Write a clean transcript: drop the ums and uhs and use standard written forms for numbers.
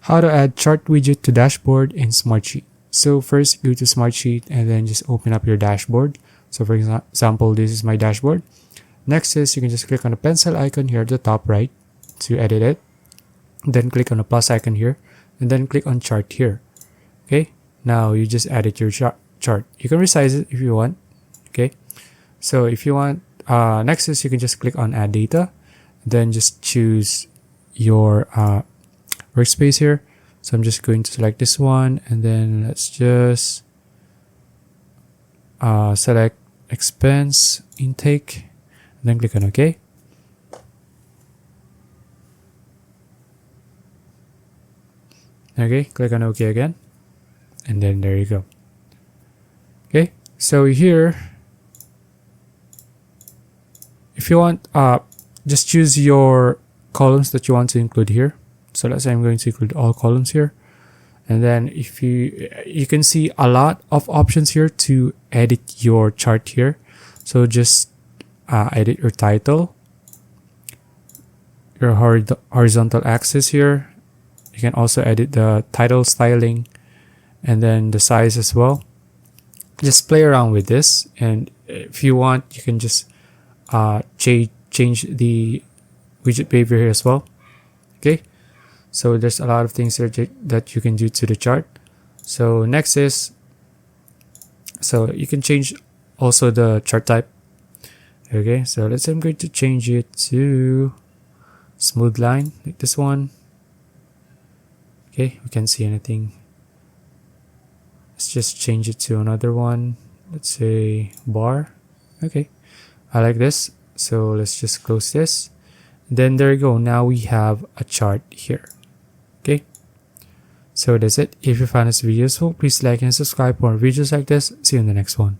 How to add chart widget to dashboard in Smartsheet. So first go to Smartsheet and then just open up your dashboard. So for example, this is my dashboard. Next is you can just click on the pencil icon here at the top right to edit it. Then click on the plus icon here and then click on chart here. Okay, now you just edit your chart. You can resize it if you want. Okay, so if you want, next is you can just click on add data, then just choose your workspace here. So I'm just going to select this one and then let's just select expense intake and then click on OK. Okay, click on OK again and then there you go. Okay, so here if you want, just choose your columns that you want to include here. So let's say I'm going to include all columns here. And then if you can see a lot of options here to edit your chart here. So just edit your title, your horizontal axis here. You can also edit the title styling and then the size as well. Just play around with this, and if you want you can just change the widget behavior here as well. Okay, so there's a lot of things that you can do to the chart. So next is, so you can change also the chart type. Okay, so let's say I'm going to change it to smooth line like this one. Okay, we can't see anything. Let's just change it to another one. Let's say bar. Okay, I like this. So let's just close this. Then there you go. Now we have a chart here. Okay, so that's it. If you found this video useful, please like and subscribe for more videos like this. See you in the next one.